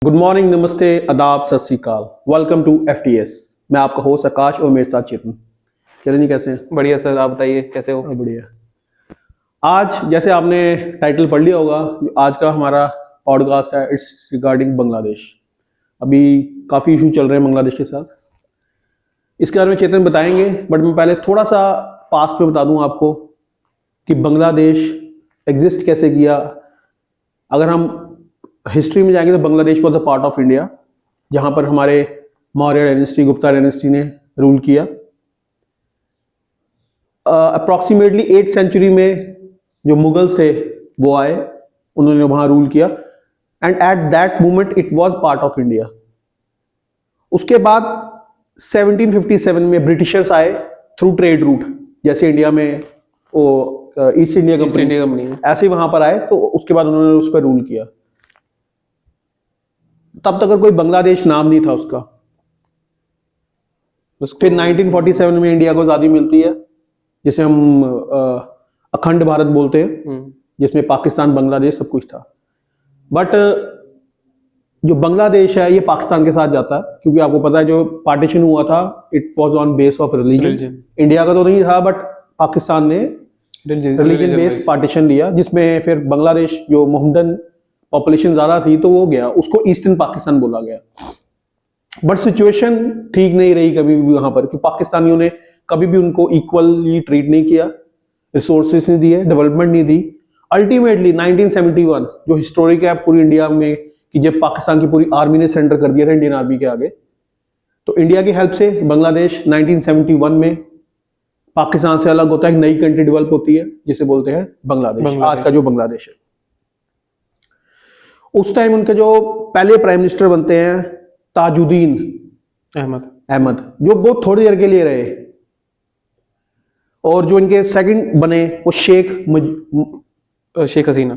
Good morning, नमस्ते, आदाब, सत श्री अकाल। Welcome to FTS। मैं आपका होस्ट आकाश और मेरे साथ चेतन। चेतन जी कैसे हैं? बढ़िया सर, आप बताइए कैसे हो? बढ़िया। आज जैसे आपने टाइटल पढ़ लिया होगा, जो आज का हमारा पॉडकास्ट है इट्स रिगार्डिंग बांग्लादेश। अभी काफ़ी इशू चल रहे हैं बांग्लादेश के साथ, इसके बारे में चेतन बताएंगे। बट मैं पहले थोड़ा सा पास्ट में बता दूं आपको कि बांग्लादेश एग्जिस्ट कैसे किया। अगर हम हिस्ट्री में जाएंगे तो Bangladesh was a part of India, जहां पर हमारे मौर्य डायनेस्टी, गुप्ता डायनेस्टी ने रूल किया। अप्रॉक्सीमेटली 8th सेंचुरी में जो मुगल्स थे वो आए, उन्होंने वहां रूल किया and at that moment it was part of India. उसके बाद 1757 में ब्रिटिशर्स आए थ्रू ट्रेड रूट, जैसे इंडिया में वो ईस्ट इंडिया कंपनी ऐसे ही वहां पर आए, तो उसके बाद उन्होंने उस पर रूल किया। तब तक कोई बांग्लादेश नाम नहीं था उसका। फिर 1947 में इंडिया को आजादी मिलती है, जिसे हम अखंड भारत बोलते हैं, जिसमें पाकिस्तान, बांग्लादेश सब कुछ था। बट जो बांग्लादेश है ये पाकिस्तान के साथ जाता है, क्योंकि आपको पता है जो पार्टीशन हुआ था it was on base of religion. India का तो नहीं था, बट पाकिस्तान ने रिलीजन बेस्ड पार्टीशन लिया, जिसमें फिर बांग्लादेश जो मोहम्मदन पॉपुलेशन ज्यादा थी तो वो गया, उसको ईस्टर्न पाकिस्तान बोला गया। बट सिचुएशन ठीक नहीं रही कभी भी वहां पर, कि पाकिस्तानियों ने कभी भी उनको इक्वली ट्रीट नहीं किया, रिसोर्सेस नहीं दिए, डेवलपमेंट नहीं दी। अल्टीमेटली 1971 जो हिस्टोरिक है पूरी इंडिया में, कि जब पाकिस्तान की पूरी आर्मी ने सरेंडर कर दिया था इंडियन आर्मी के आगे, तो इंडिया की हेल्प से बांग्लादेश 1971 में पाकिस्तान से अलग होता है, एक नई कंट्री डेवलप होती है जिसे बोलते हैं बांग्लादेश। आज का जो बांग्लादेश है, उस टाइम उनके जो पहले प्राइम मिनिस्टर बनते हैं ताजुद्दीन अहमद, जो बहुत थोड़ी देर के लिए रहे, और जो इनके सेकंड बने वो शेख हसीना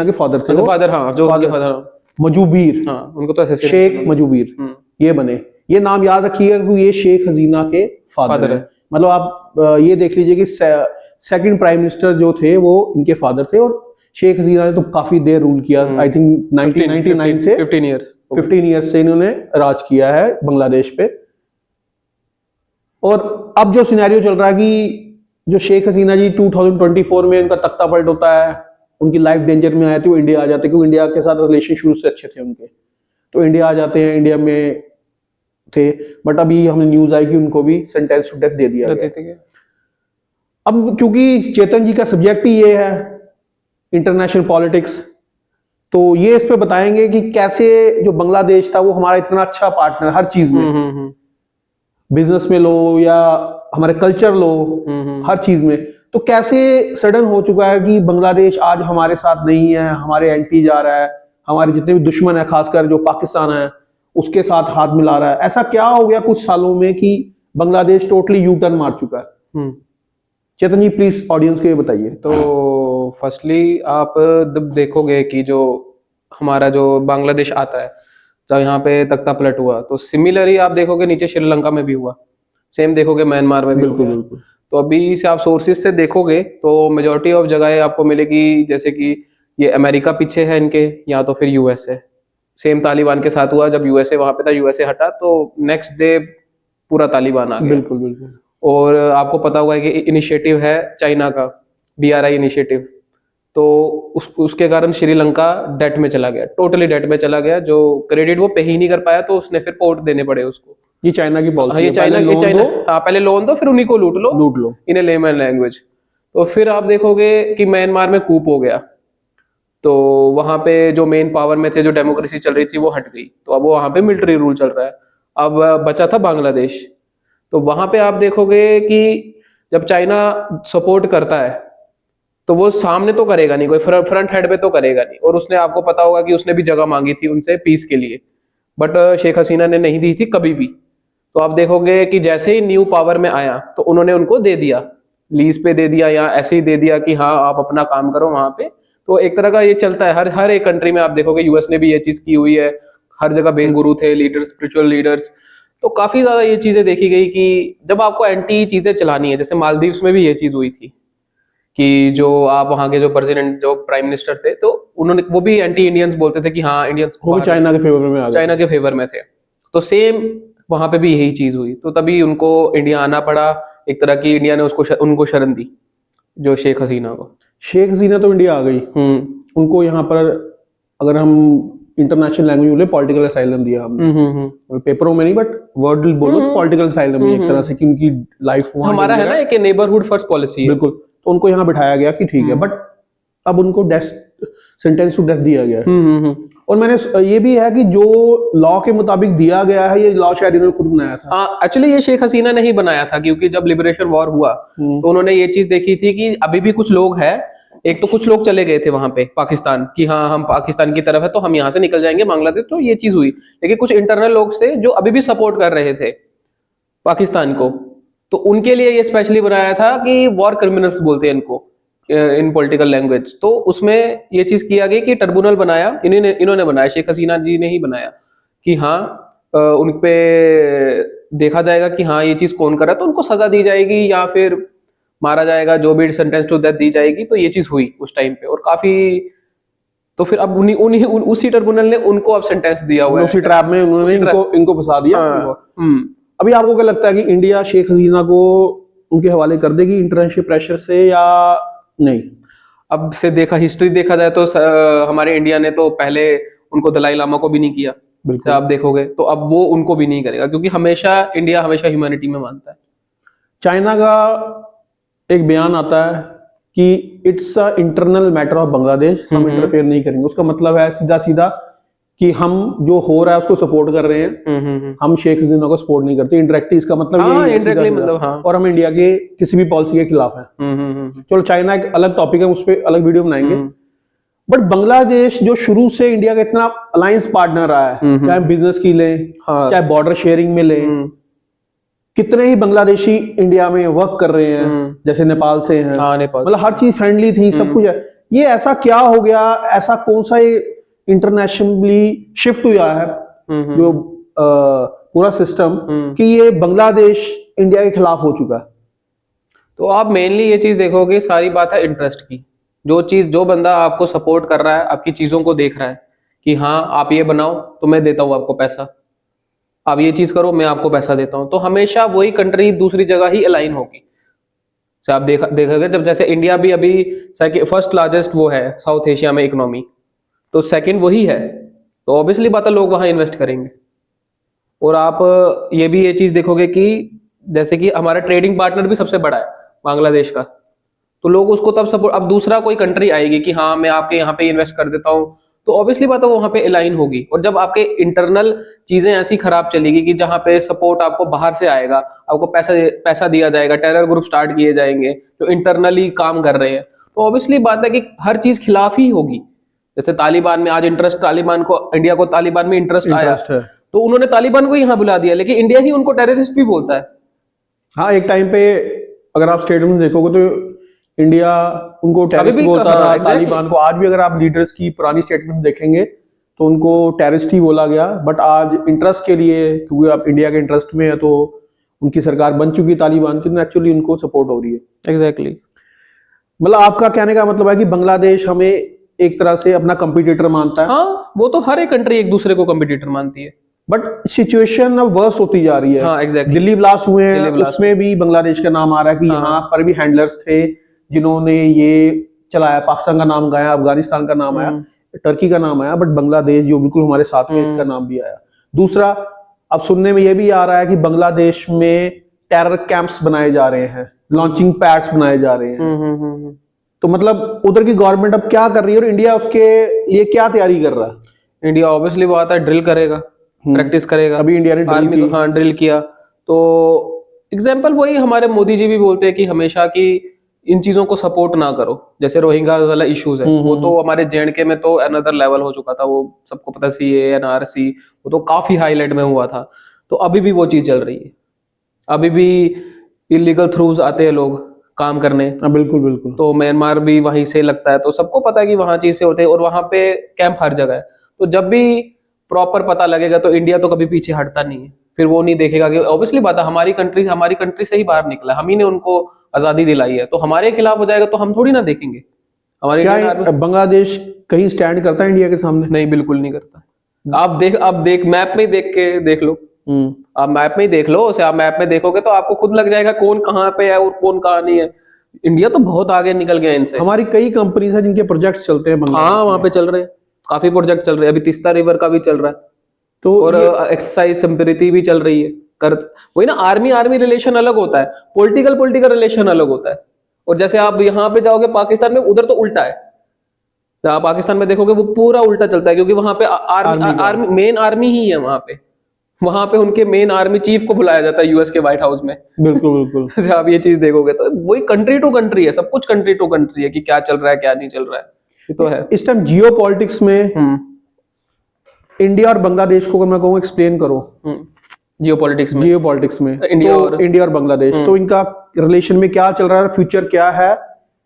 के फादर थे। फादर, हाँ, जो फादर मजूबीर, हाँ, उनको तो शेख मजूबीर ये बने। ये नाम याद रखिएगा क्योंकि ये शेख हसीना के फादर है। मतलब आप ये देख लीजिए कि सेकंड प्राइम मिनिस्टर जो थे वो इनके फादर थे, और शेख हसीना ने तो काफी देर रूल किया। आई थिंक 1999 से 15 ईयर्स से इन्होंने राज किया है बांग्लादेश पे। और अब जो सिनेरियो चल रहा है कि जो शेख हसीना जी 2024 में इनका तख्ता पलट होता है, उनकी लाइफ डेंजर में आए थे, वो इंडिया आ जाते, क्योंकि इंडिया के साथ रिलेशन शुरू से अच्छे थे उनके, तो इंडिया आ जाते हैं, इंडिया में थे। बट अभी हमें न्यूज आई कि उनको भी सेंटेंस टू डेथ दे दिया गया। अब क्योंकि चेतन जी का सब्जेक्ट ही ये है इंटरनेशनल पॉलिटिक्स, तो ये इस पे बताएंगे कि कैसे जो बांग्लादेश था वो हमारा इतना अच्छा पार्टनर हर चीज में, बिजनेस में लो या हमारे कल्चर लो, हर चीज में, तो कैसे सडन हो चुका है कि बांग्लादेश आज हमारे साथ नहीं है, हमारे एंटी जा रहा है, हमारे जितने भी दुश्मन है खासकर जो पाकिस्तान है उसके साथ हाथ मिला रहा है। ऐसा क्या हो गया कुछ सालों में कि बांग्लादेश टोटली यू टर्न मार चुका है? चेतन जी प्लीज ऑडियंस को ये बताइए। तो फर्स्टली आप जब देखोगे कि जो हमारा जो बांग्लादेश आता है, जब यहाँ पे तख्ता पलट हुआ, तो सिमिलरली आप देखोगे नीचे श्रीलंका में भी हुआ, सेम देखोगे म्यांमार में भी। बिल्कुल। तो अभी से आप सोर्सेज से देखोगे तो मेजोरिटी ऑफ जगह आपको मिलेगी, जैसे कि ये अमेरिका पीछे है इनके, या तो फिर यूएस है। सेम तालिबान के साथ हुआ, जब यूएसए वहां पे था, यूएसए हटा तो नेक्स्ट डे पूरा तालिबान आ गया। बिल्कुल। और आपको पता होगा कि इनिशिएटिव है चाइना का, BRI इनिशिएटिव, तो उसके कारण श्रीलंका डेट में चला गया, टोटली डेट में चला गया। जो क्रेडिट वो पे ही नहीं कर पाया, तो उसने फिर पोर्ट देने पड़े उसको। ये चाइना की पॉलिसी है, ये चाइना पहले लोन दो, फिर उन्हीं को लूट लो इन ए लेमन लैंग्वेज। तो फिर आप देखोगे कि म्यांमार में कूप हो गया, तो वहां पे जो मेन पावर में थे, जो डेमोक्रेसी चल रही थी वो हट गई, तो अब वहां पे मिलिट्री रूल चल रहा है। अब बचा था बांग्लादेश, तो वहां पे आप देखोगे कि जब चाइना सपोर्ट करता है तो वो सामने तो करेगा नहीं, कोई फ्रंट हेड पे तो करेगा नहीं। और उसने, आपको पता होगा कि उसने भी जगह मांगी थी उनसे पीस के लिए, बट शेख हसीना ने नहीं दी थी कभी भी। तो आप देखोगे कि जैसे ही न्यू पावर में आया तो उन्होंने उनको दे दिया, लीज पे दे दिया, या ऐसे ही दे दिया कि हाँ आप अपना काम करो वहां पे। तो एक तरह का ये चलता है हर एक कंट्री में। आप देखोगे यूएस ने भी ये चीज की हुई है, हर जगह बेन गुरु थे, लीडर्स, स्पिरिचुअल लीडर्स। तो काफी ज्यादा ये चीजें देखी गई कि जब आपको एंटी चीजें चलानी है, जैसे मालदीव्स में भी ये चीज हुई थी कि जो आप वहाँ के जो प्रेसिडेंट जो प्राइम मिनिस्टर थे, तो उन्होंने वो भी एंटी इंडियंस बोलते थे कि हाँ इंडियंस वो भी चाइना के फेवर में आ गए। चाइना के फेवर में थे। तो सेम वहां पे भी यही चीज हुई, तो तभी उनको इंडिया आना पड़ा। एक तरह की इंडिया ने उनको शरण दी, जो शेख हसीना को। शेख हसीना तो इंडिया आ गई, उनको यहाँ पर अगर हम इंटरनेशनल लैंग्वेज बोले पॉलिटिकल असाइलम दिया हमने, पेपरों में नहीं बट वर्ड बोलो तो पॉलिटिकल असाइलम एक तरह से, कि उनकी लाइफ हमारा है ना एक नेबरहुड फर्स्ट पॉलिसी। बिल्कुल, तो उनको यहाँ बिठाया गया कि ठीक है, बट अब उनको डेथ सेंटेंस टू डेथ दिया गया। और मैंने ये भी है कि जो लॉ के मुताबिक दिया गया है, ये लॉ शायद इन्होंने खुद बनाया था। हाँ, एक्चुअली ये शेख हसीना ने ही बनाया था, क्योंकि जब लिबरेशन वॉर हुआ तो उन्होंने ये चीज देखी थी कि अभी भी कुछ लोग हैं, एक तो कुछ लोग चले गए थे वहां पे पाकिस्तान कि हाँ हम पाकिस्तान की तरफ है तो हम यहाँ से निकल जाएंगे बांग्लादेश, तो ये चीज हुई। लेकिन कुछ इंटरनल लोग थे जो अभी भी सपोर्ट कर रहे थे पाकिस्तान को, तो उनके लिए ये स्पेशली बनाया था कि वॉर क्रिमिनल्स बोलते हैं इनको इन पॉलिटिकल लैंग्वेज। तो उसमें ये चीज किया गया कि ट्रिब्यूनल बनाया, इन्होंने बनाया, शेख हसीना जी ने ही बनाया कि हाँ उन पे देखा जाएगा कि हाँ ये चीज कौन कर रहा है, तो उनको सजा दी जाएगी या फिर मारा जाएगा, जो भी सेंटेंस टू डेथ दी जाएगी। तो ये चीज हुई उस टाइम पे, और काफी, तो फिर अब उसी ट्रिब्यूनल ने उनको अब सेंटेंस दिया हुआ है, उसी ट्रैप में उन्होंने इनको फंसा दिया। अभी आपको क्या लगता है कि इंडिया शेख हसीना को उनके हवाले कर देगी इंटरनेशनल प्रेशर से या नहीं? अब से देखा, हिस्ट्री देखा जाए तो हमारे इंडिया ने तो पहले उनको दलाई लामा को भी नहीं किया, बिल्कुल आप देखोगे, तो अब वो उनको भी नहीं करेगा, क्योंकि इंडिया हमेशा ह्यूमैनिटी में मानता है। चाइना का एक बयान आता है कि it's a internal matter of Bangladesh, हम इंटरफेयर नहीं करेंगे। उसका मतलब है सीधा सीधा कि हम जो हो रहा है उसको सपोर्ट कर रहे हैं, हम शेख हसीना को सपोर्ट नहीं करते। इंडायरेक्टली इसका मतलब यही है, और हम इंडिया के किसी भी पॉलिसी के खिलाफ हैं। चलो चाइना एक अलग टॉपिक है, उस पर अलग वीडियो बनाएंगे। बट बांग्लादेश जो शुरू से इंडिया का इतना अलायंस पार्टनर रहा है, चाहे बिजनेस की लें, चाहे बॉर्डर शेयरिंग में लें, कितने ही बांग्लादेशी इंडिया में वर्क कर रहे हैं, जैसे नेपाल से हैं, मतलब हर चीज फ्रेंडली थी, सब कुछ है। ये ऐसा क्या हो गया, ऐसा कौन सा इंटरनेशनली शिफ्ट हुआ है जो पूरा सिस्टम कि ये बांग्लादेश इंडिया के खिलाफ हो चुका है? तो आप मेनली ये चीज देखोगे, सारी बात है इंटरेस्ट की। जो बंदा आपको सपोर्ट कर रहा है, आपकी चीजों को देख रहा है कि हाँ आप ये बनाओ तो मैं देता हूँ आपको पैसा, आप ये चीज करो मैं आपको पैसा देता हूँ, तो हमेशा वही कंट्री दूसरी जगह ही अलाइन होगी। आप देखोगे जब जैसे इंडिया भी अभी फर्स्ट लार्जेस्ट वो है साउथ एशिया में इकोनॉमी, तो सेकंड वही है, तो ऑब्वियसली बात है लोग वहां इन्वेस्ट करेंगे। और आप ये चीज देखोगे कि जैसे कि हमारा ट्रेडिंग पार्टनर भी सबसे बड़ा है बांग्लादेश का, तो लोग उसको तब सपोर्ट, अब दूसरा कोई कंट्री आएगी कि हाँ मैं आपके यहाँ पे इन्वेस्ट कर देता हूँ, तो ऑब्वियसली बात है वो वहां पे अलाइन होगी। और जब आपके इंटरनल चीजें ऐसी खराब चलेगी कि जहां पे सपोर्ट आपको बाहर से आएगा, आपको पैसा दिया जाएगा, टेरर ग्रुप स्टार्ट किए जाएंगे जो इंटरनली काम कर रहे हैं, तो ऑब्वियसली बात है कि हर चीज खिलाफ ही होगी। जैसे तालिबान में आज इंटरेस्ट, तालिबान को, इंडिया को तालिबान में इंटरेस्ट आया तो उन्होंने तालिबान को यहाँ बुला दिया, लेकिन इंडिया ही उनको टेररिस्ट भी बोलता है। हाँ, एक टाइम पे अगर आप स्टेटमेंट देखोगे तो इंडिया उनको टेररिस्ट बोलता था, तालिबान को। आज भी अगर आप लीडर्स की पुरानी स्टेटमेंट्स देखेंगे तो उनको टेररिस्ट ही बोला गया, बट आज इंटरेस्ट के लिए, क्योंकि आप इंडिया के इंटरेस्ट में है तो उनकी सरकार बन चुकी है तालिबान की, एक्चुअली उनको सपोर्ट हो रही है। एग्जैक्टली मतलब आपका कहने का मतलब है कि बांग्लादेश हमें एक तरह से अपना कंपटीटर मानता है। हाँ, वो तो हर एक कंट्री एक दूसरे को कंपटीटर मानती है, बट सिचुएशन अब वर्स होती जा रही है। हाँ, exactly. दिल्ली ब्लास्ट हुए हैं, उसमें भी बांग्लादेश का नाम आ रहा है कि यहाँ पर भी हैंडलर्स थे जिन्होंने ये चलाया। पाकिस्तान का नाम गया, अफगानिस्तान का नाम आया, टर्की का नाम आया, बट बांग्लादेश जो बिल्कुल हमारे साथ में, इसका नाम भी आया। दूसरा, अब सुनने में ये भी आ रहा है कि बांग्लादेश में टेरर कैंप्स बनाए जा रहे हैं, लॉन्चिंग पैड्स बनाए जा रहे हैं। तो मतलब उधर की गवर्नमेंट अब क्या कर रही है और इंडिया उसके लिए क्या तैयारी कर रहा है? इंडिया ऑब्वियसली बात है ड्रिल करेगा, प्रैक्टिस करेगा। अभी इंडिया ने आर्मी को हाँ ड्रिल किया, तो एग्जाम्पल वही हमारे मोदी जी भी बोलते हैं कि हमेशा कि इन चीजों को सपोर्ट ना करो। जैसे रोहिंग्या वाला इश्यूज है, वो तो हमारे जेएंडके में तो अनदर लेवल हो चुका था, वो सबको पता, सीए एनआरसी, वो तो काफी हाईलाइट में हुआ था। तो अभी भी वो चीज चल रही है, अभी भी इलीगल थ्रूज आते हैं लोग काम करने। बिल्कुल बिल्कुल। तो म्यांमार भी वहीं से लगता है, तो सबको पता है कि वहां चीज से होते हैं, और वहां पे कैंप हर जगह है। तो जब भी प्रॉपर पता लगेगा तो इंडिया तो कभी पीछे हटता नहीं है। फिर वो नहीं देखेगा कि ऑब्वियसली बात है हमारी कंट्री से ही बाहर निकला, हम ही ने उनको आजादी दिलाई है, तो हमारे खिलाफ हो जाएगा तो हम थोड़ी ना देखेंगे। हमारी क्या इंडियन आर्मी बांग्लादेश कहीं स्टैंड करता है इंडिया के सामने? नहीं, बिल्कुल नहीं करता। आप देख मैप में देख के देख लो, आप मैप में ही देख लो उसे, आप मैप में देखोगे तो आपको खुद लग जाएगा कौन कहाँ पे है और कौन कहाँ नहीं है। इंडिया तो बहुत आगे निकल गया इनसे। हमारी कई कंपनीज है जिनके प्रोजेक्ट्स चलते हैं बांग्लादेश हाँ, वहां पे चल रहे हैं, काफी प्रोजेक्ट चल रहे हैं, अभी तीस्ता रिवर का भी चल रहा है, तो और एक्सरसाइज सिम्पैथी भी चल रही है। कर वही ना, आर्मी रिलेशन अलग होता है, पॉलिटिकल रिलेशन अलग होता है। और जैसे आप यहाँ पे जाओगे पाकिस्तान में, उधर तो उल्टा है। जहाँ पाकिस्तान में देखोगे वो पूरा उल्टा चलता है, क्योंकि वहां पे आर्मी मेन आर्मी ही है वहां पे उनके मेन आर्मी चीफ को बुलाया जाता है यूएस के व्हाइट हाउस में। बिल्कुल बिल्कुल। जैसे आप ये चीज देखोगे तो वही कंट्री टू कंट्री है, सब कुछ कंट्री टू कंट्री है कि क्या चल रहा है क्या नहीं चल रहा है, ये तो है। इस टाइम जियो पॉलिटिक्स में इंडिया और बांग्लादेश को अगर मैं कहूँ एक्सप्लेन करो, जियो पॉलिटिक्स में इंडिया और बांग्लादेश, तो इनका रिलेशन में क्या चल रहा है, फ्यूचर क्या है,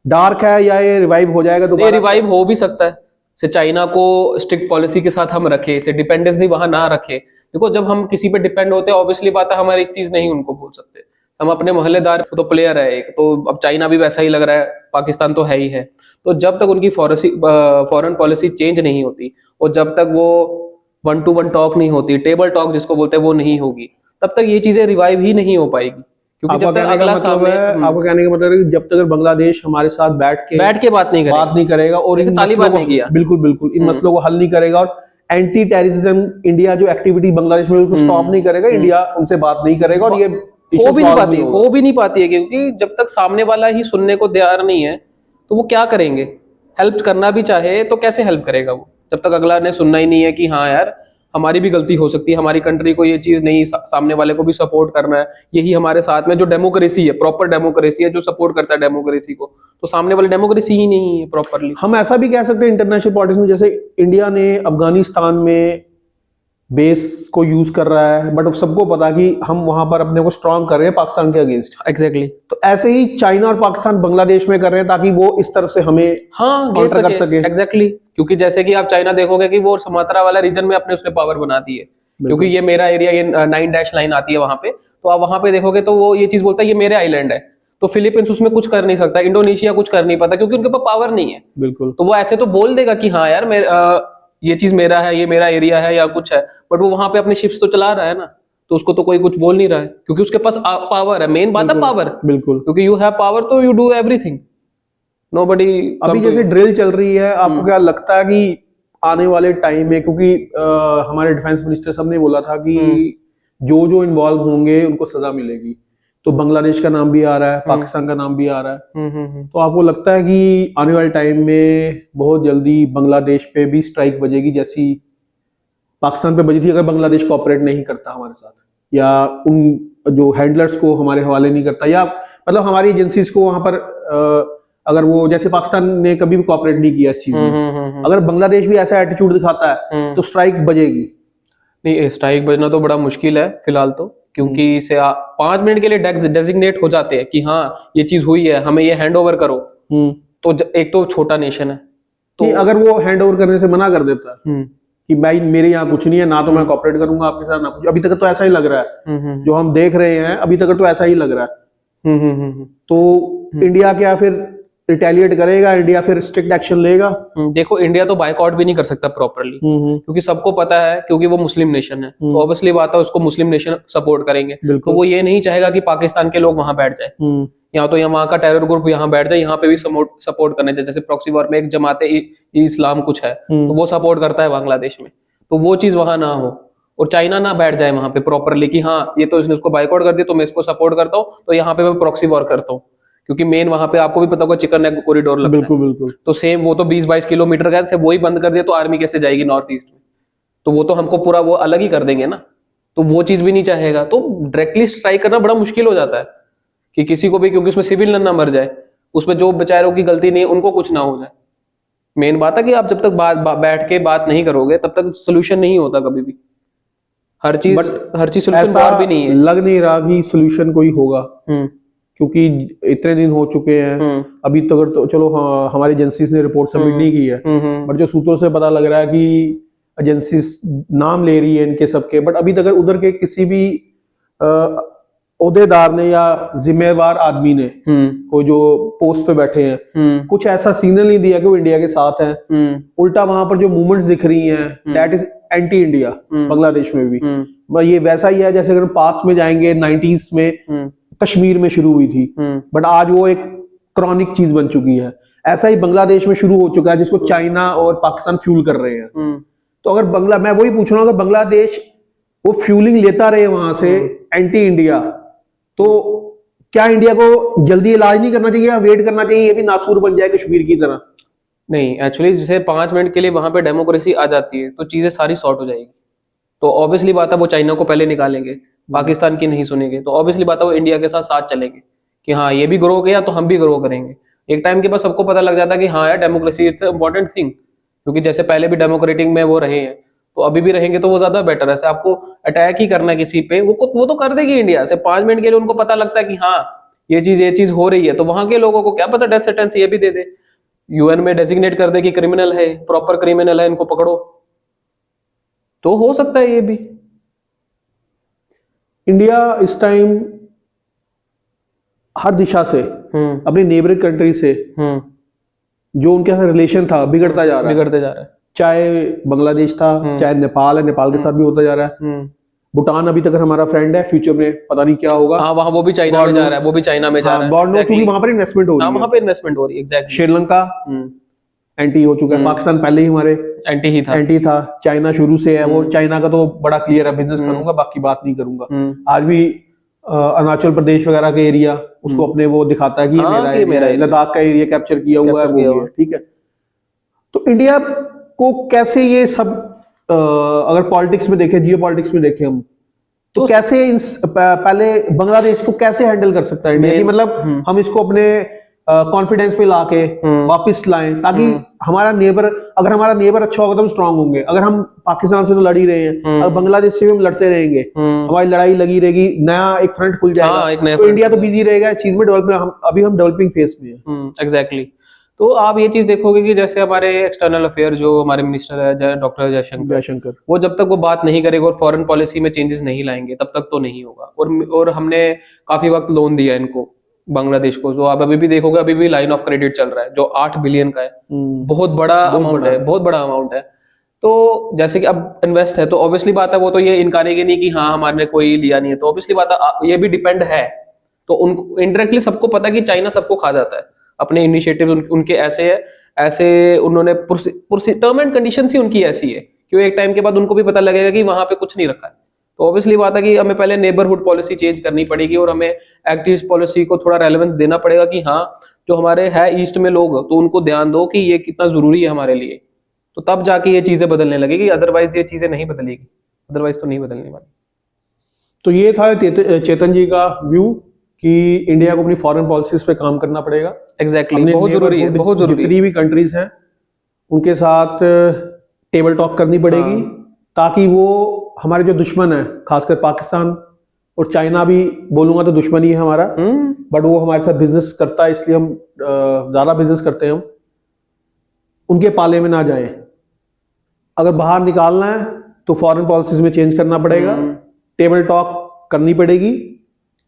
डार्क है या ये रिवाइव हो जाएगा दोबारा? रिवाइव हो भी सकता है। से चाइना को स्ट्रिक्ट पॉलिसी के साथ हम रखे, से डिपेंडेंसी वहां ना रखे। देखो जब हम किसी पे डिपेंड होते हैं, ऑब्वियसली बात है हमारी एक चीज नहीं उनको बोल सकते, हम अपने मोहल्लेदार तो प्लेयर है एक, तो अब चाइना भी वैसा ही लग रहा है, पाकिस्तान तो है ही है। तो जब तक उनकी फॉरेन पॉलिसी चेंज नहीं होती और जब तक वो 1 to 1 टॉक नहीं होती, टेबल टॉक जिसको बोलते हैं वो नहीं होगी, तब तक ये चीजें रिवाइव ही नहीं हो पाएगी। क्योंकि जब तक अगला सामने, आपको कहने का मतलब है कि जब तक बांग्लादेश हमारे साथ बैठ के बात नहीं करेगा और इन तालिबान मसलों नहीं किया, बिल्कुल इन मसलों को हल नहीं करेगा, और एंटी टेररिज्म इंडिया जो एक्टिविटी बांग्लादेश में उसको स्टॉप नहीं करेगा, इंडिया उनसे बात नहीं करेगा, और ये हो भी नहीं पाती है, क्योंकि जब तक सामने वाला ही सुनने को तैयार नहीं है तो वो क्या करेंगे। हेल्प करना भी चाहे तो कैसे हेल्प करेगा वो, जब तक अगला ने सुनना ही नहीं है कि हाँ यार हमारी भी गलती हो सकती है, हमारी कंट्री को ये चीज नहीं, सामने वाले को भी सपोर्ट करना है, यही हमारे साथ में जो डेमोक्रेसी है, प्रॉपर डेमोक्रेसी है जो सपोर्ट करता है डेमोक्रेसी को, तो सामने वाले डेमोक्रेसी ही नहीं है प्रॉपरली। हम ऐसा भी कह सकते हैं इंटरनेशनल पॉलिटिक्स में, जैसे इंडिया ने अफगानिस्तान में बेस को यूज कर रहा है, बट सबको पता कि हम वहां पर अपने को स्ट्रांग कर रहे हैं पाकिस्तान के अगेंस्ट। एग्जैक्टली तो ऐसे ही चाइना और पाकिस्तान बांग्लादेश में कर रहे हैं ताकि वो इस तरफ से हमें काउंटर कर सके। एग्जैक्टली, क्योंकि जैसे कि आप चाइना देखोगे कि वो सुमात्रा वाला रीजन में अपने उसने पावर बना दी है, क्योंकि ये मेरा एरिया, ये 9 डैश लाइन आती है वहां पे, तो आप वहां पे देखोगे तो वो ये चीज बोलता है ये मेरे आइलैंड है, तो फिलीपींस उसमें कुछ कर नहीं सकता, इंडोनेशिया कुछ कर नहीं पाता, क्योंकि उनके पास पावर नहीं है। बिल्कुल, तो वो ऐसे तो बोल देगा कि हाँ यार ये चीज मेरा है, ये मेरा एरिया है या कुछ है, बट वो वहां पे अपने शिप्स तो चला रहा है ना, तो उसको तो कोई कुछ बोल नहीं रहा है, क्योंकि उसके पास पावर है। मेन बात है पावर, बिल्कुल, क्योंकि यू हैव पावर तो यू डू एवरीथिंग, नोबडी। अभी जैसे ड्रिल चल रही है, आपको क्या लगता है कि आने वाले टाइम में, क्योंकि हमारे डिफेंस मिनिस्टर साहब ने बोला था कि जो जो इन्वॉल्व होंगे उनको सजा मिलेगी, तो बांग्लादेश का नाम भी आ रहा है, पाकिस्तान का नाम भी आ रहा है, तो आपको लगता है कि आने वाले टाइम में बहुत जल्दी बांग्लादेश पे भी स्ट्राइक बजेगी जैसी पाकिस्तान पे बजी थी, अगर बांग्लादेश कोऑपरेट नहीं करता हमारे साथ, या उन जो हैंडलर्स को हमारे हवाले नहीं करता, या मतलब हमारी एजेंसीज को वहां पर अगर वो, जैसे पाकिस्तान ने कभी भी कोऑपरेट नहीं किया इस चीज में, अगर बांग्लादेश भी ऐसा एटीट्यूड दिखाता है तो स्ट्राइक बजेगी? नहीं, स्ट्राइक बजना तो बड़ा मुश्किल है फिलहाल तो, क्योंकि इसे 5 मिनट के लिए डेजिग्नेट हो जाते हैं कि हाँ ये चीज हुई है, हमें ये हैंड ओवर करो, तो एक तो छोटा नेशन है, तो अगर वो हैंड ओवर करने से मना कर देता है कि भाई मेरे यहाँ कुछ नहीं है, ना तो मैं कोऑपरेट करूंगा आपके साथ, ना कुछ, अभी तक तो ऐसा ही लग रहा है, जो हम देख रहे हैं अभी तक तो ऐसा ही लग रहा है, तो इंडिया क्या फिर रिटेलिएट करेगा, इंडिया फिर स्ट्रिक्ट एक्शन लेगा? देखो इंडिया तो बायकॉट भी नहीं कर सकता प्रॉपरली, क्योंकि सबको पता है, क्योंकि वो मुस्लिम नेशन है, तो ऑब्वियसली बात है उसको मुस्लिम नेशन सपोर्ट करेंगे, तो वो ये नहीं चाहेगा कि पाकिस्तान के लोग वहां बैठ जाए, या तो वहां का टेरर ग्रुप यहाँ बैठ जाए, यहाँ पे भी सपोर्ट करने जाए, जैसे प्रॉक्सी वॉर में एक जमाते इस्लाम कुछ है, तो वो सपोर्ट करता है बांग्लादेश में, तो वो चीज वहां ना हो, और चाइना ना बैठ जाए वहां पे प्रॉपरली कि हाँ ये तो इसने उसको बायकॉट कर दिया तो मैं इसको सपोर्ट करता हूँ, तो यहाँ पे मैं प्रॉक्सी वॉर करता हूँ, क्योंकि मेन वहां पे आपको भी पता होगा चिकन नेक कॉरिडोर लगता है। बिल्कुल, तो सेम वो तो 20-22 किलोमीटर का है, वो ही बंद कर दिया तो आर्मी कैसे जाएगी नॉर्थ ईस्ट में, तो वो तो हमको पूरा वो अलग ही कर देंगे ना, तो वो चीज भी नहीं चाहेगा, तो डायरेक्टली स्ट्राइक करना बड़ा मुश्किल हो जाता है कि किसी को भी, क्योंकि उसमें सिविल ना मर जाए, उसमें जो बेचारों की गलती नहीं उनको कुछ ना हो जाए। मेन बात है कि आप जब तक बैठ के बात नहीं करोगे तब तक सोल्यूशन नहीं होता कभी भी, हर चीज सोल्यूशन बार भी नहीं है, लग नहीं रहा कि सोल्यूशन कोई होगा, क्योंकि इतने दिन हो चुके हैं, अभी तक तो चलो हाँ, हमारी एजेंसीज ने रिपोर्ट सबमिट नहीं की है, बट जो सूत्रों से पता लग रहा है कि एजेंसीज नाम ले रही है इनके सबके, बट अभी तक उधर के किसी भी ओहदेदार ने या जिम्मेवार आदमी ने कोई जो पोस्ट पे बैठे हैं कुछ ऐसा सिग्नल नहीं दिया कि वो इंडिया के साथ हैं। उल्टा वहां पर जो मूवमेंट्स दिख रही हैं that is anti India Bangladesh में भी। ये वैसा ही है जैसे अगर पास्ट में जाएंगे 90s में कश्मीर में शुरू हुई थी, बट आज वो एक क्रॉनिक चीज बन चुकी है। ऐसा ही बांग्लादेश में शुरू हो चुका है जिसको चाइना और पाकिस्तान फ्यूल कर रहे हैं। तो अगर मैं वही पूछ रहा हूँ, अगर बांग्लादेश वो फ्यूलिंग लेता रहे वहां से एंटी इंडिया, तो क्या इंडिया को जल्दी इलाज नहीं करना चाहिए या वेट करना चाहिए ये भी नासूर बन जाए कश्मीर की तरह? नहीं, एक्चुअली जैसे 5 मिनट के लिए वहां पे डेमोक्रेसी आ जाती है तो चीजें सारी सॉर्ट हो जाएगी। तो ऑब्वियसली बात है वो चाइना को पहले निकालेंगे, पाकिस्तान की नहीं सुनेंगे, तो ऑब्वियसली बात है वो इंडिया के साथ साथ चलेंगे कि हाँ ये भी ग्रो किया तो हम भी ग्रो करेंगे। एक टाइम के बाद सबको पता लग जाता है कि हाँ यार डेमोक्रेसी इट्स इंपॉर्टेंट थिंग, क्योंकि जैसे पहले भी डेमोक्रेटिक में वो रहे हैं तो अभी भी रहेंगे तो वो ज्यादा बेटर है। ऐसे आपको अटैक ही करना है किसी पे, वो तो कर देगी इंडिया से। 5 मिनट के लिए उनको पता लगता है कि हाँ ये चीज हो रही है, तो वहां के लोगों को क्या पता डेथ सेंटेंस ये भी दे दे, यूएन में डेजिग्नेट कर दे कि क्रिमिनल है, प्रॉपर क्रिमिनल है, इनको पकड़ो। तो हो सकता है ये भी। इंडिया इस टाइम हर दिशा से अपनी नेबरिंग कंट्री से जो उनके साथ रिलेशन था बिगड़ता जा रहा है। चाहे बांग्लादेश था, चाहे नेपाल है, नेपाल के साथ भी होता जा रहा है। भूटान अभी तक हमारा फ्रेंड है, फ्यूचर में पता नहीं क्या होगा। हाँ वहाँ वो भी चाइना में जा रहा है, वो भी चाइना में जा रहा है, क्योंकि वहां पर इन्वेस्टमेंट हो रही है। वहां पे इन्वेस्टमेंट हो रही है, एग्जैक्टली। श्रीलंका एंटी हो चुका है, पाकिस्तान पहले ही हमारे एंटी था। चाइना शुरू से है, वो चाइना का तो बड़ा क्लियर है, बिजनेस करूंगा बाकी बात नहीं करूंगा। आज भी अरुणाचल प्रदेश वगैरह का एरिया उसको अपने वो दिखाता है कि ये मेरा है, लद्दाख का एरिया कैप्चर किया हुआ है, ठीक है। तो इंडिया को कैसे ये सब अगर पॉलिटिक्स में देखें, जियो पॉलिटिक्स में देखें हम, तो कैसे पहले बांग्लादेश को कैसे हैंडल कर सकता है इंडिया? मतलब हम इसको अपने कॉन्फिडेंस पे लाके वापस लाएं, ताकि हमारा नेबर, अगर हमारा नेबर अच्छा होगा तो हम स्ट्रांग होंगे। अगर हम पाकिस्तान से तो लड़ ही रहे हैं, अगर बांग्लादेश से भी हम लड़ते रहेंगे, हमारी लड़ाई लगी रहेगी, नया एक फ्रंट खुल जाएगा, तो इंडिया तो बिजी रहेगा इस चीज में, अभी हम डेवलपिंग फेज में हैं। एग्जैक्टली। तो आप ये चीज देखोगे कि जैसे हमारे एक्सटर्नल अफेयर जो हमारे मिनिस्टर है डॉक्टर जयशंकर, वो जब तक वो बात नहीं करेगा और फॉरेन पॉलिसी में चेंजेस नहीं लाएंगे तब तक तो नहीं होगा। और हमने काफी वक्त लोन दिया इनको, बांग्लादेश को। जो आप अभी भी देखोगे अभी भी लाइन ऑफ क्रेडिट चल रहा है जो 8 बिलियन का है, बहुत बड़ा अमाउंट है, बहुत बड़ा अमाउंट है। तो जैसे कि अब इन्वेस्ट है तो ऑब्वियसली बात है वो तो ये इनकारेंगे नहीं कि हाँ हमारे कोई लिया नहीं है, तो ऑब्वियसली बात है ये भी डिपेंड है। तो उनको इनडायरेक्टली सबको पता है कि चाइना सबको खा जाता है, अपने इनिशिएटिव उनके ऐसे है, ऐसे उन्होंने टर्म एंड कंडीशन ही उनकी ऐसी है कि एक टाइम के बाद उनको भी पता लगेगा कि वहां पे कुछ नहीं रखा है। तो ऑब्वियसली बात है कि हमें पहले नेबरहुड पॉलिसी चेंज करनी पड़ेगी और हमें एक्टिव पॉलिसी को थोड़ा रेलेवेंस देना पड़ेगा कि हाँ जो हमारे है ईस्ट में लोग, तो उनको ध्यान दो कि ये कितना जरूरी है हमारे लिए, तो तब जाके ये चीजें बदलने लगेगी। अदरवाइज ये चीजें नहीं बदलेगी, अदरवाइज तो नहीं बदलने वाली। तो ये था चेतन जी का व्यू कि इंडिया को अपनी फॉरेन पॉलिसीज पे काम करना पड़ेगा। एग्जैक्टली, बहुत जरूरी है, बहुत जरूरी। जितनी भी कंट्रीज हैं उनके साथ टेबल टॉक करनी पड़ेगी, ताकि वो हमारे जो दुश्मन है, खासकर पाकिस्तान और चाइना भी बोलूंगा तो दुश्मन ही है हमारा, बट वो हमारे साथ बिजनेस करता है इसलिए हम ज्यादा बिजनेस करते हैं, हम उनके पाले में ना जाए। अगर बाहर निकालना है तो फॉरेन पॉलिसीज में चेंज करना पड़ेगा, टेबल टॉक करनी पड़ेगी,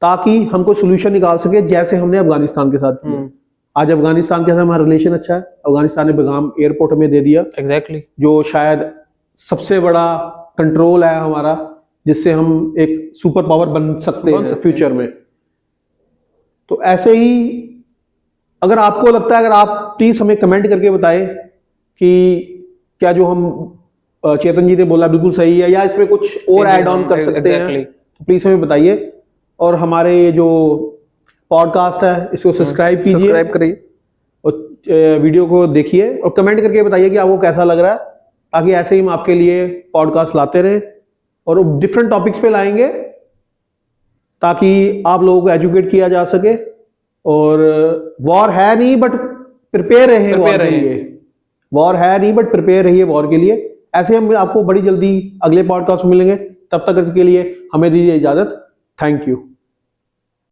ताकि हम कोई सोल्यूशन निकाल सके, जैसे हमने अफगानिस्तान के साथ किया। आज अफगानिस्तान के साथ हमारा रिलेशन अच्छा है, अफगानिस्तान ने बेगाम एयरपोर्ट हमें दे दिया, एग्जैक्टली, जो शायद सबसे बड़ा कंट्रोल है हमारा, जिससे हम एक सुपर पावर बन सकते हैं फ्यूचर में। तो ऐसे ही अगर आपको लगता है, अगर आप प्लीज हमें कमेंट करके बताएं कि क्या जो हम चेतन जी ने बोला बिल्कुल सही है या इसमें कुछ और ऐड ऑन कर सकते हैं, तो प्लीज हमें बताइए। और हमारे ये जो पॉडकास्ट है इसको सब्सक्राइब कीजिए, सब्सक्राइब करिए और वीडियो को देखिए और कमेंट करके बताइए कि आपको कैसा लग रहा है, ताकि ऐसे ही हम आपके लिए पॉडकास्ट लाते रहें और डिफरेंट टॉपिक्स पे लाएंगे, ताकि आप लोगों को एजुकेट किया जा सके। और वॉर है नहीं बट प्रिपेयर रहे वॉर के लिए, वॉर है नहीं बट प्रिपेयर रहिए वॉर के लिए। ऐसे हम आपको बड़ी जल्दी अगले पॉडकास्ट में मिलेंगे, तब तक के लिए हमें दीजिए इजाजत। Thank you.